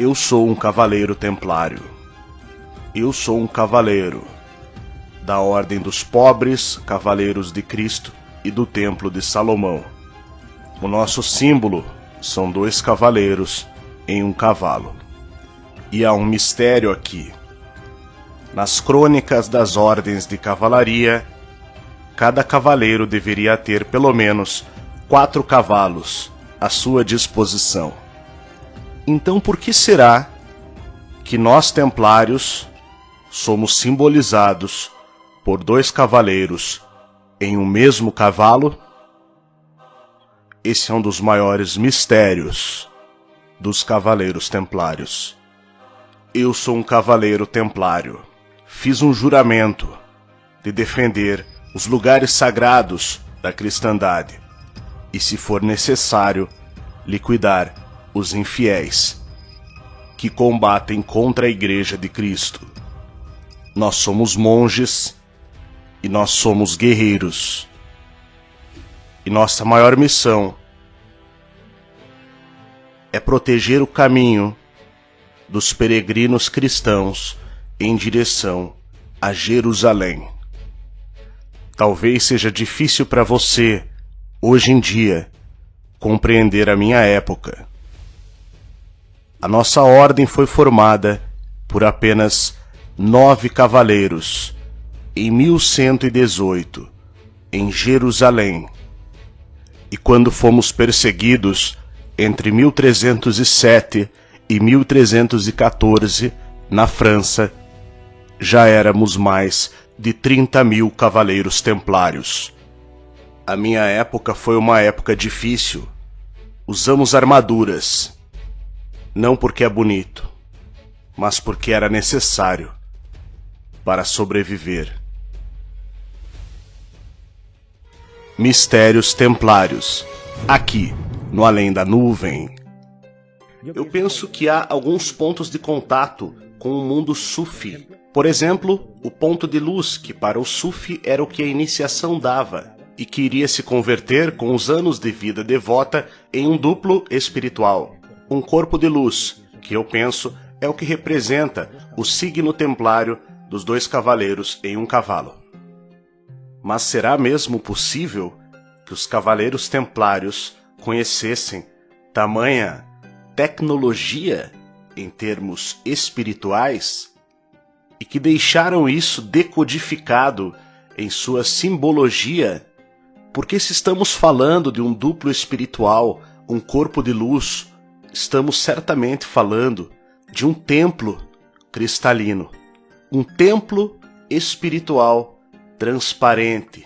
Eu sou um cavaleiro templário. Eu sou um cavaleiro da Ordem dos Pobres Cavaleiros de Cristo e do Templo de Salomão. O nosso símbolo são 2 cavaleiros em um cavalo. E há um mistério aqui. Nas crônicas das ordens de cavalaria, cada cavaleiro deveria ter pelo menos 4 cavalos à sua disposição. Então por que será que nós templários somos simbolizados por 2 cavaleiros em um mesmo cavalo? Esse é um dos maiores mistérios dos cavaleiros templários. Eu sou um cavaleiro templário. Fiz um juramento de defender os lugares sagrados da cristandade e, se for necessário, liquidar os infiéis que combatem contra a Igreja de Cristo. Nós somos monges e nós somos guerreiros. E nossa maior missão é proteger o caminho dos peregrinos cristãos em direção a Jerusalém. Talvez seja difícil para você, hoje em dia, compreender a minha época. A nossa ordem foi formada por apenas 9 cavaleiros em 1118, em Jerusalém. E quando fomos perseguidos entre 1307 e 1314 na França, já éramos mais de 30.000 cavaleiros templários. A minha época foi uma época difícil. Usamos armaduras, não porque é bonito, mas porque era necessário para sobreviver. Mistérios Templários, aqui no Além da Nuvem. Eu penso que há alguns pontos de contato com o mundo sufi. Por exemplo, o ponto de luz, que para o sufi era o que a iniciação dava, e que iria se converter com os anos de vida devota em um duplo espiritual. Um corpo de luz, que eu penso é o que representa o signo templário dos 2 cavaleiros em um cavalo. Mas será mesmo possível que os cavaleiros templários conhecessem tamanha tecnologia em termos espirituais e que deixaram isso decodificado em sua simbologia? Porque se estamos falando de um duplo espiritual, um corpo de luz, estamos certamente falando de um templo cristalino, um templo espiritual transparente.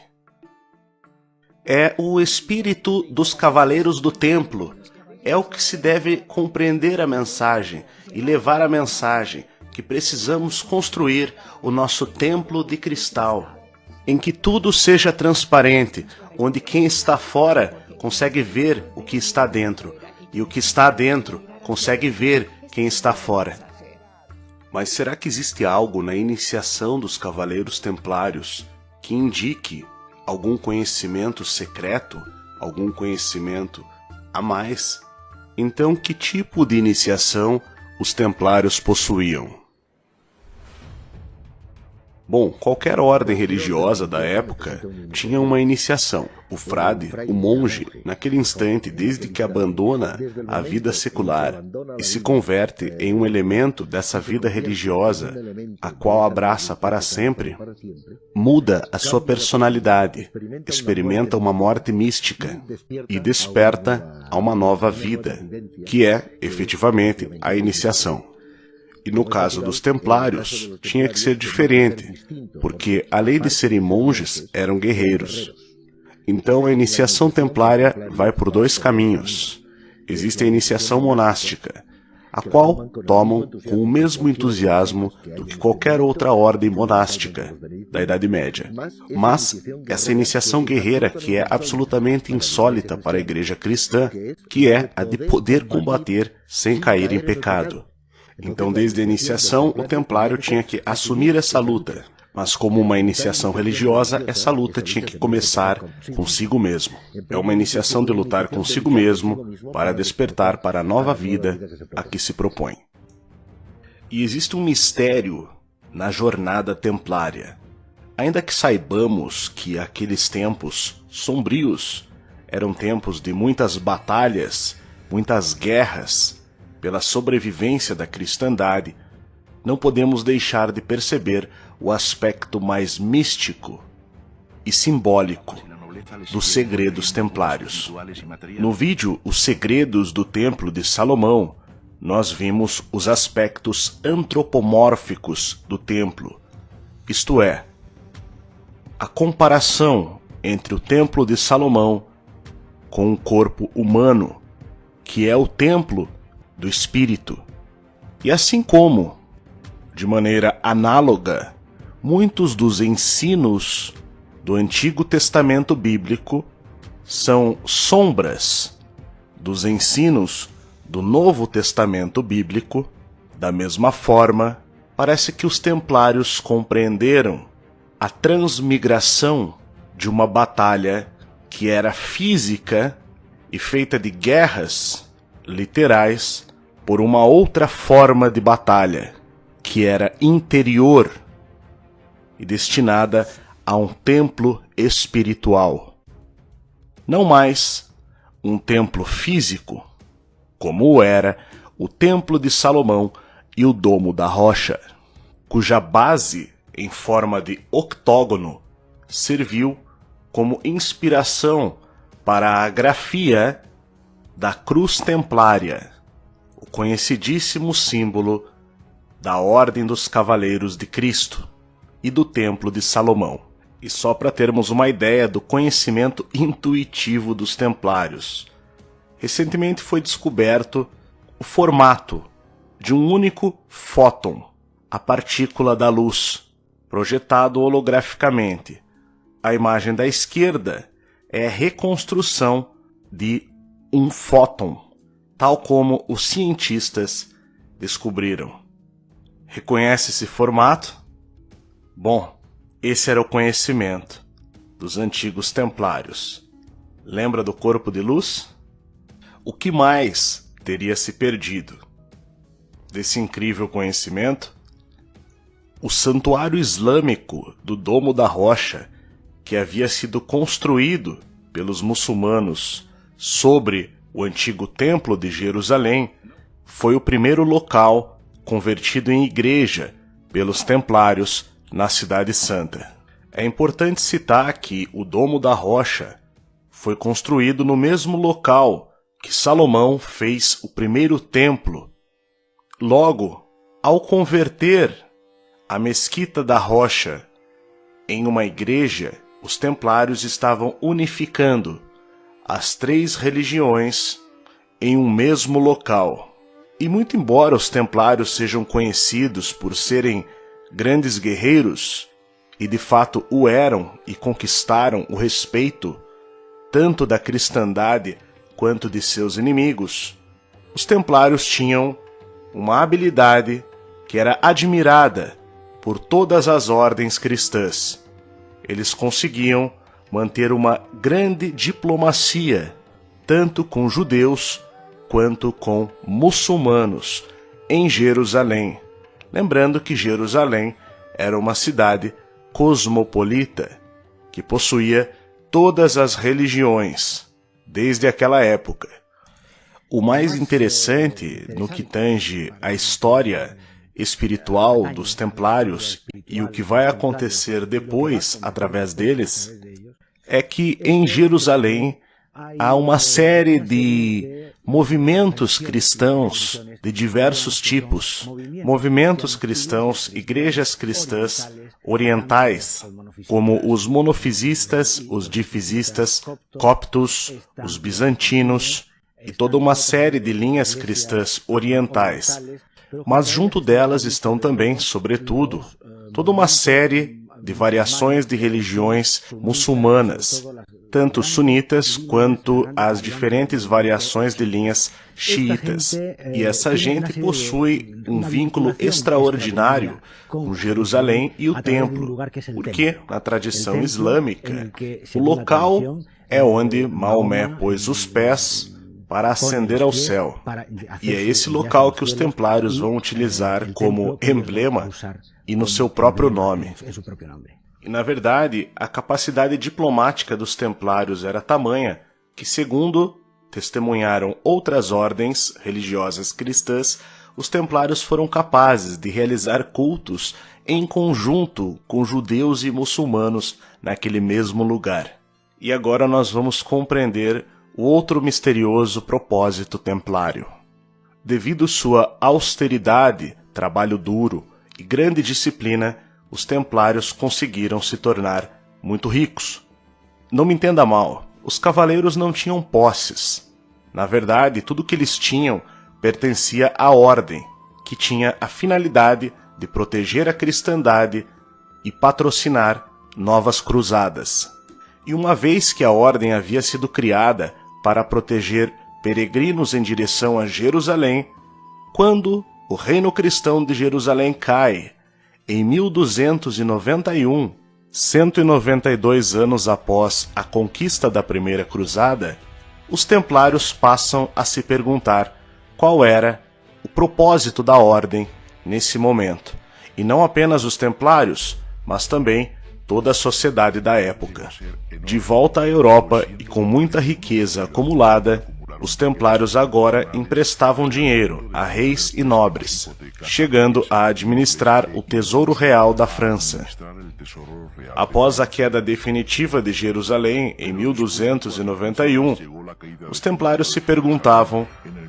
É o espírito dos cavaleiros do templo, é o que se deve compreender a mensagem e levar a mensagem que precisamos construir o nosso templo de cristal, em que tudo seja transparente, onde quem está fora consegue ver o que está dentro, e o que está dentro consegue ver quem está fora. Mas será que existe algo na iniciação dos cavaleiros templários que indique algum conhecimento secreto, algum conhecimento a mais? Então, que tipo de iniciação os templários possuíam? Bom, qualquer ordem religiosa da época tinha uma iniciação. O frade, o monge, naquele instante, desde que abandona a vida secular e se converte em um elemento dessa vida religiosa, a qual abraça para sempre, muda a sua personalidade, experimenta uma morte mística e desperta a uma nova vida, que é, efetivamente, a iniciação. E no caso dos templários, tinha que ser diferente, porque além de serem monges, eram guerreiros. Então a iniciação templária vai por 2 caminhos. Existe a iniciação monástica, a qual tomam com o mesmo entusiasmo do que qualquer outra ordem monástica da Idade Média. Mas essa iniciação guerreira, que é absolutamente insólita para a igreja cristã, que é a de poder combater sem cair em pecado. Então, desde a iniciação, o templário tinha que assumir essa luta. Mas como uma iniciação religiosa, essa luta tinha que começar consigo mesmo. É uma iniciação de lutar consigo mesmo para despertar para a nova vida a que se propõe. E existe um mistério na jornada templária. Ainda que saibamos que aqueles tempos sombrios eram tempos de muitas batalhas, muitas guerras pela sobrevivência da cristandade, não podemos deixar de perceber o aspecto mais místico e simbólico dos segredos templários. No vídeo Os Segredos do Templo de Salomão, nós vimos os aspectos antropomórficos do templo, isto é, a comparação entre o Templo de Salomão com o corpo humano, que é o templo do espírito. E assim como, de maneira análoga, muitos dos ensinos do Antigo Testamento bíblico são sombras dos ensinos do Novo Testamento bíblico, da mesma forma, parece que os templários compreenderam a transmigração de uma batalha que era física e feita de guerras literais por uma outra forma de batalha, que era interior e destinada a um templo espiritual. Não mais um templo físico, como era o Templo de Salomão e o Domo da Rocha, cuja base em forma de octógono serviu como inspiração para a grafia da Cruz Templária, o conhecidíssimo símbolo da Ordem dos Cavaleiros de Cristo e do Templo de Salomão. E só para termos uma ideia do conhecimento intuitivo dos templários, recentemente foi descoberto o formato de um único fóton, a partícula da luz, projetado holograficamente. A imagem da esquerda é a reconstrução de um fóton, tal como os cientistas descobriram. Reconhece esse formato? Bom, esse era o conhecimento dos antigos templários. Lembra do corpo de luz? O que mais teria se perdido desse incrível conhecimento? O santuário islâmico do Domo da Rocha, que havia sido construído pelos muçulmanos sobre o antigo Templo de Jerusalém, foi o primeiro local convertido em igreja pelos templários na Cidade Santa. É importante citar que o Domo da Rocha foi construído no mesmo local que Salomão fez o primeiro templo. Logo, ao converter a Mesquita da Rocha em uma igreja, os templários estavam unificando as três religiões em um mesmo local. E muito embora os templários sejam conhecidos por serem grandes guerreiros, e de fato o eram e conquistaram o respeito tanto da cristandade quanto de seus inimigos, os templários tinham uma habilidade que era admirada por todas as ordens cristãs. Eles conseguiam manter uma grande diplomacia, tanto com judeus quanto com muçulmanos, em Jerusalém. Lembrando que Jerusalém era uma cidade cosmopolita, que possuía todas as religiões, desde aquela época. O mais interessante no que tange a história espiritual dos templários e o que vai acontecer depois através deles é que em Jerusalém há uma série de movimentos cristãos de diversos tipos, movimentos cristãos, igrejas cristãs orientais, como os monofisistas, os difisistas, coptos, os bizantinos e toda uma série de linhas cristãs orientais. Mas junto delas estão também, sobretudo, toda uma série de variações de religiões muçulmanas, tanto sunitas quanto as diferentes variações de linhas xiitas. E essa gente possui um vínculo extraordinário com Jerusalém e o templo, porque, na tradição islâmica, o local é onde Maomé pôs os pés para ascender ao céu. E é esse local que os templários vão utilizar como emblema e no seu próprio nome. E, na verdade, a capacidade diplomática dos templários era tamanha que, segundo testemunharam outras ordens religiosas cristãs, os templários foram capazes de realizar cultos em conjunto com judeus e muçulmanos naquele mesmo lugar. E agora nós vamos compreender o outro misterioso propósito templário. Devido sua austeridade, trabalho duro e grande disciplina, os templários conseguiram se tornar muito ricos. Não me entenda mal, os cavaleiros não tinham posses. Na verdade, tudo que eles tinham pertencia à ordem, que tinha a finalidade de proteger a cristandade e patrocinar novas cruzadas. E uma vez que a ordem havia sido criada para proteger peregrinos em direção a Jerusalém, quando o reino cristão de Jerusalém cai, em 1291, 192 anos após a conquista da Primeira Cruzada, os templários passam a se perguntar qual era o propósito da ordem nesse momento. E não apenas os templários, mas também toda a sociedade da época. De volta à Europa e com muita riqueza acumulada, os templários agora emprestavam dinheiro a reis e nobres, chegando a administrar o tesouro real da França. Após a queda definitiva de Jerusalém em 1291, os templários se perguntavam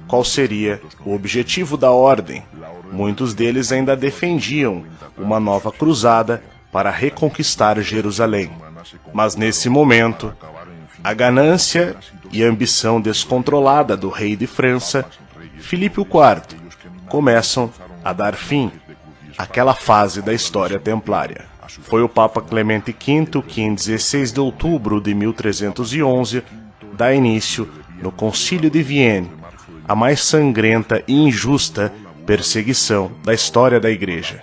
qual seria o objetivo da ordem. Muitos deles ainda defendiam uma nova cruzada para reconquistar Jerusalém. Mas nesse momento, a ganância e a ambição descontrolada do rei de França, Filipe IV, começam a dar fim àquela fase da história templária. Foi o Papa Clemente V que, em 16 de outubro de 1311, dá início, no Concílio de Vienne, a mais sangrenta e injusta perseguição da história da Igreja,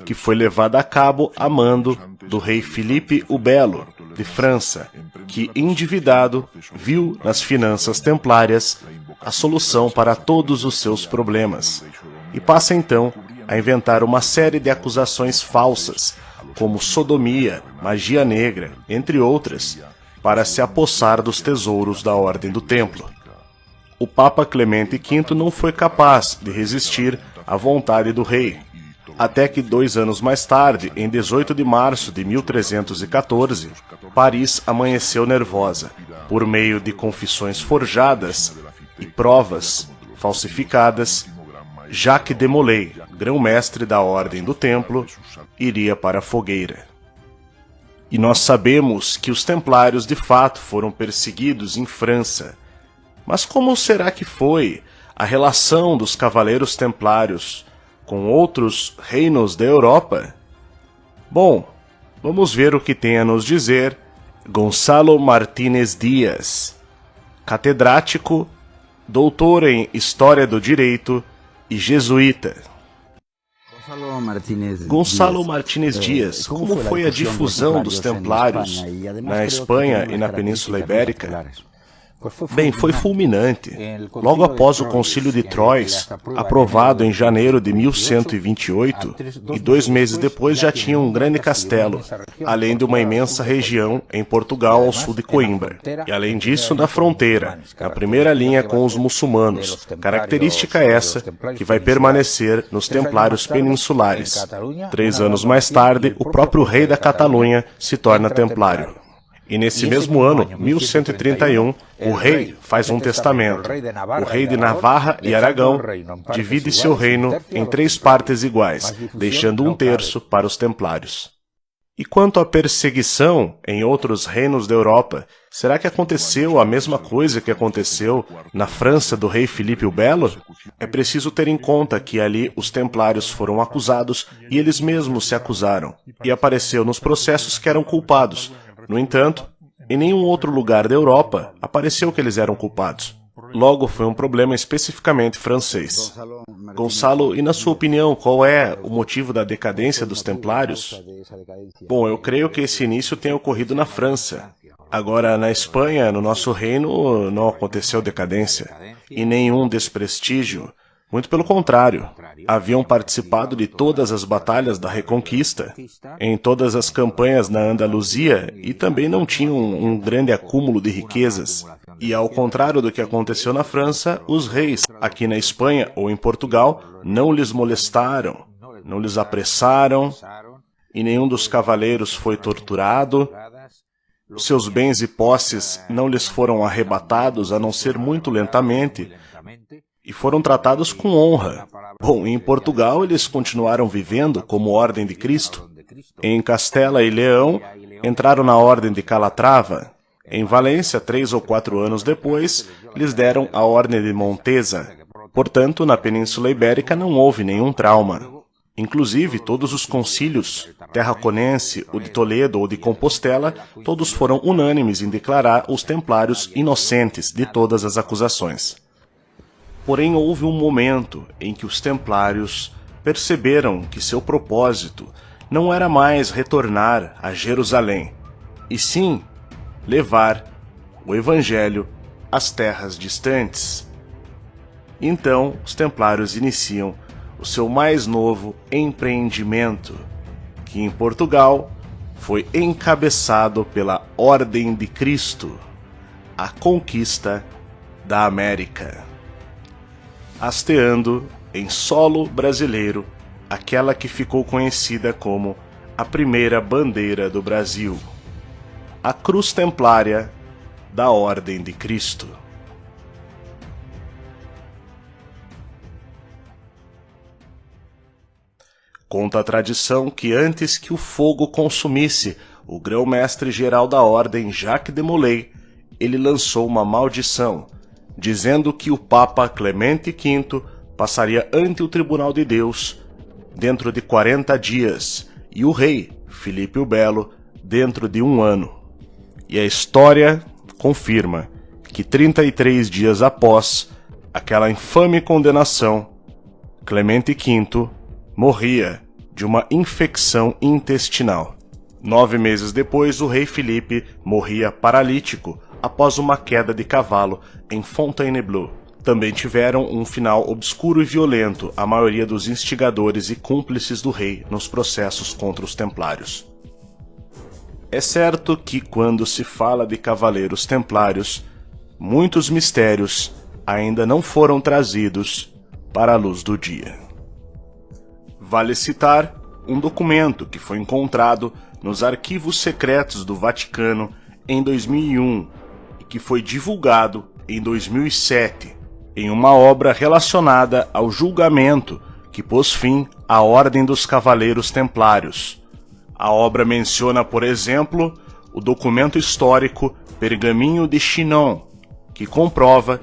que foi levada a cabo a mando do rei Filipe o Belo, de França, que, endividado, viu nas finanças templárias a solução para todos os seus problemas, e passa então a inventar uma série de acusações falsas, como sodomia, magia negra, entre outras, para se apossar dos tesouros da Ordem do Templo. O Papa Clemente V não foi capaz de resistir à vontade do rei, até que 2 anos mais tarde, em 18 de março de 1314, Paris amanheceu nervosa, por meio de confissões forjadas e provas falsificadas. Jacques de Molay, grão-mestre da Ordem do Templo, iria para a fogueira. E nós sabemos que os templários de fato foram perseguidos em França. Mas como será que foi a relação dos cavaleiros templários com outros reinos da Europa? Bom, vamos ver o que tem a nos dizer Gonçalo Martínez Dias, catedrático, doutor em História do Direito e jesuíta. Gonçalo Martínez Dias, como foi a difusão dos templários na Espanha e na Península Ibérica? Bem, foi fulminante. Logo após o Concílio de Troyes, aprovado em janeiro de 1128, e 2 meses depois já tinha um grande castelo, além de uma imensa região em Portugal ao sul de Coimbra. E além disso, na fronteira, na primeira linha com os muçulmanos, característica essa que vai permanecer nos templários peninsulares. 3 anos mais tarde, o próprio rei da Catalunha se torna templário. E nesse mesmo ano, 1131, o rei faz um testamento. O rei de Navarra e Aragão divide seu reino em 3 partes iguais, deixando 1/3 para os templários. E quanto à perseguição em outros reinos da Europa, será que aconteceu a mesma coisa que aconteceu na França do rei Filipe o Belo? É preciso ter em conta que ali os templários foram acusados e eles mesmos se acusaram, e apareceu nos processos que eram culpados. No entanto, em nenhum outro lugar da Europa apareceu que eles eram culpados. Logo, foi um problema especificamente francês. Gonçalo, e na sua opinião, qual é o motivo da decadência dos templários? Bom, eu creio que esse início tenha ocorrido na França. Agora, na Espanha, no nosso reino, não aconteceu decadência e nenhum desprestígio. Muito pelo contrário, haviam participado de todas as batalhas da Reconquista, em todas as campanhas na Andaluzia e também não tinham um grande acúmulo de riquezas. E ao contrário do que aconteceu na França, os reis, aqui na Espanha ou em Portugal, não lhes molestaram, não lhes apressaram e nenhum dos cavaleiros foi torturado. Seus bens e posses não lhes foram arrebatados, a não ser muito lentamente, e foram tratados com honra. Bom, em Portugal eles continuaram vivendo como Ordem de Cristo. Em Castela e Leão, entraram na Ordem de Calatrava. Em Valência, 3 ou 4 anos depois, lhes deram a Ordem de Montesa. Portanto, na Península Ibérica não houve nenhum trauma. Inclusive, todos os concílios, Tarraconense, o de Toledo ou de Compostela, todos foram unânimes em declarar os templários inocentes de todas as acusações. Porém, houve um momento em que os templários perceberam que seu propósito não era mais retornar a Jerusalém, e sim levar o Evangelho às terras distantes. Então, os templários iniciam o seu mais novo empreendimento, que em Portugal foi encabeçado pela Ordem de Cristo, a conquista da América, hasteando em solo brasileiro aquela que ficou conhecida como a primeira bandeira do Brasil, a Cruz Templária da Ordem de Cristo. Conta a tradição que antes que o fogo consumisse o grão-mestre-geral da Ordem, Jacques de Molay, ele lançou uma maldição, dizendo que o Papa Clemente V passaria ante o Tribunal de Deus dentro de 40 dias e o rei, Filipe o Belo, dentro de 1 ano. E a história confirma que 33 dias após aquela infame condenação, Clemente V morria de uma infecção intestinal. 9 meses depois, o rei Filipe morria paralítico após uma queda de cavalo em Fontainebleau. Também tiveram um final obscuro e violento a maioria dos instigadores e cúmplices do rei nos processos contra os templários. É certo que quando se fala de cavaleiros templários, muitos mistérios ainda não foram trazidos para a luz do dia. Vale citar um documento que foi encontrado nos arquivos secretos do Vaticano em 2001 e que foi divulgado em 2007 em uma obra relacionada ao julgamento que pôs fim à Ordem dos Cavaleiros Templários. A obra menciona, por exemplo, o documento histórico Pergaminho de Chinon, que comprova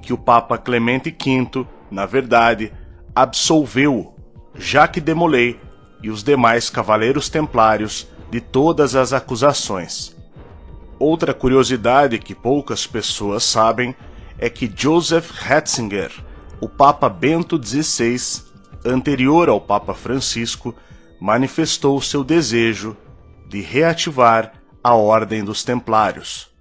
que o Papa Clemente V, na verdade, absolveu Jacques de Molay e os demais cavaleiros templários de todas as acusações. Outra curiosidade que poucas pessoas sabem é que Joseph Ratzinger, o Papa Bento XVI, anterior ao Papa Francisco, manifestou seu desejo de reativar a Ordem dos Templários.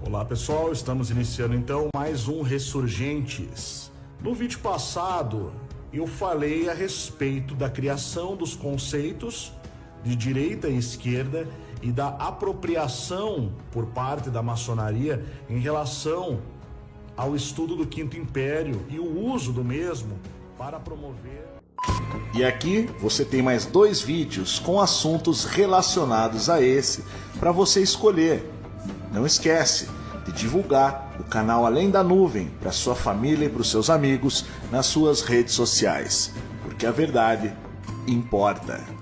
Olá pessoal, estamos iniciando então mais um Ressurgentes. No vídeo passado eu falei a respeito da criação dos conceitos de direita e esquerda e da apropriação por parte da maçonaria em relação ao estudo do Quinto Império e o uso do mesmo para promover E aqui você tem mais 2 vídeos com assuntos relacionados a esse para você escolher. Não esquece de divulgar o canal Além da Nuvem para sua família e para os seus amigos nas suas redes sociais, porque a verdade importa.